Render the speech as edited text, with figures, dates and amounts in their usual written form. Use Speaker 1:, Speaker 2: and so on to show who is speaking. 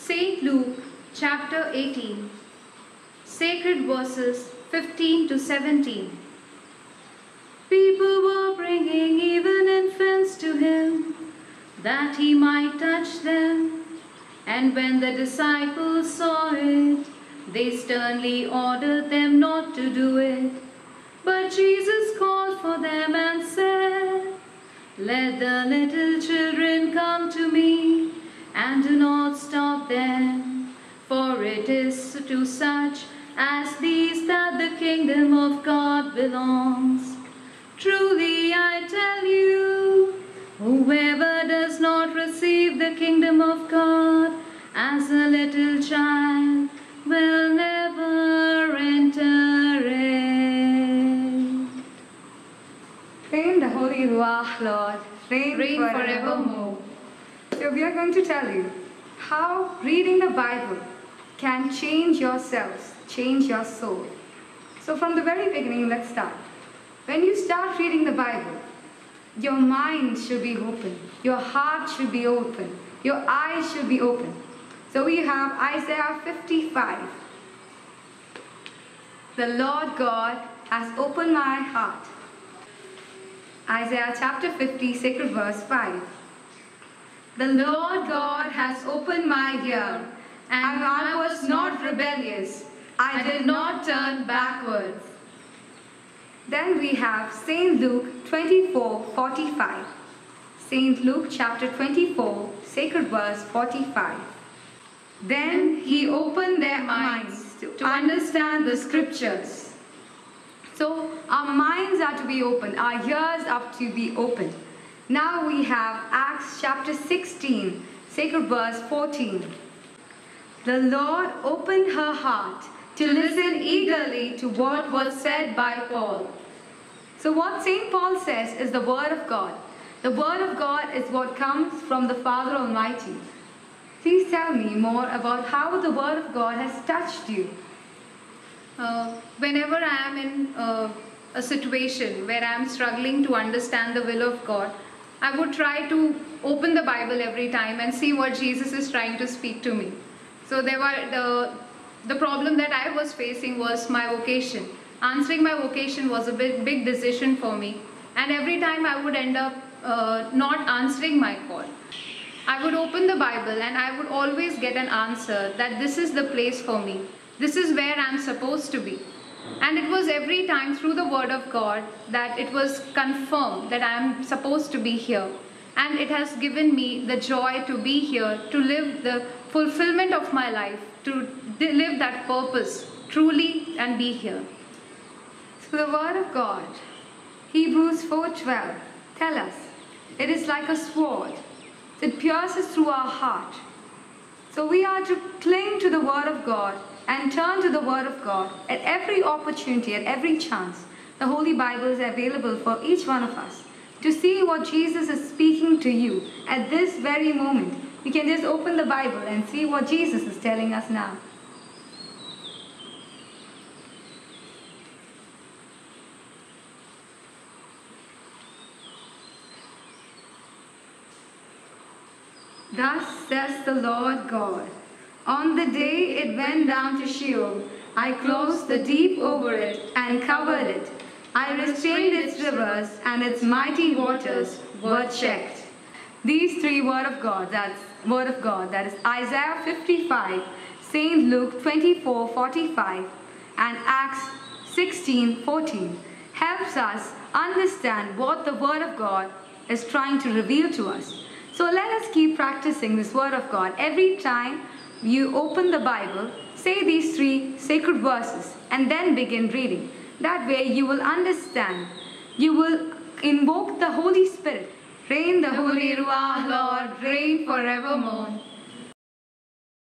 Speaker 1: St. Luke chapter 18, sacred verses 15 to 17. People were bringing even infants to him, that he might touch them. And when the disciples saw it, they sternly ordered them not to do it. But Jesus called for them and said, "Let the little children come to me, and do not stop them, for it is to such as these that the kingdom of God belongs. Truly I tell you, whoever does not receive the kingdom of God as a little child will never enter it."
Speaker 2: Reign the Holy Ruach, Lord. Reign
Speaker 1: Forevermore.
Speaker 2: So we are going to tell you how reading the Bible can change yourselves, change your soul. So from the very beginning, let's start. When you start reading the Bible, your mind should be open, your heart should be open, your eyes should be open. So we have Isaiah 55. The Lord God has opened my heart. Isaiah chapter 50, sacred verse 5. The Lord God has opened my ear, and I was not rebellious. I did not turn backwards. Then we have St. Luke 24:45. St. Luke chapter 24, sacred verse 45. Then he opened their minds to understand the scriptures. So our minds are to be opened, our ears are to be opened. Now we have Acts chapter 16, sacred verse 14. The Lord opened her heart to listen eagerly to what was said by Paul. So what St. Paul says is the Word of God. The Word of God is what comes from the Father Almighty. Please tell me more about how the Word of God has touched you.
Speaker 1: Whenever I am in a situation where I am struggling to understand the will of God, I would try to open the Bible every time and see what Jesus is trying to speak to me. So the problem that I was facing was my vocation. Answering my vocation was a big decision for me, and every time I would end up not answering my call. I would open the Bible and I would always get an answer that this is the place for me. This is where I'm supposed to be. And it was every time through the Word of God that it was confirmed that I am supposed to be here. And it has given me the joy to be here, to live the fulfillment of my life, to live that purpose truly and be here.
Speaker 2: So the Word of God, Hebrews 4:12, tell us, it is like a sword. It pierces through our heart. So we are to cling to the Word of God and turn to the Word of God at every opportunity, at every chance. The Holy Bible is available for each one of us to see what Jesus is speaking to you at this very moment. You can just open the Bible and see what Jesus is telling us now. Thus says the Lord God, on the day it went down to Sheol, I closed the deep over it and covered it. I restrained its rivers, and its mighty waters were checked. These three Word of God, that is Isaiah 55, St. Luke 24:45, and Acts 16:14, helps us understand what the Word of God is trying to reveal to us. So let us keep practicing this Word of God. Every time you open the Bible, say these three sacred verses and then begin reading. That way you will understand. You will invoke the Holy Spirit. Reign the Holy Ruach, Lord, reign forevermore.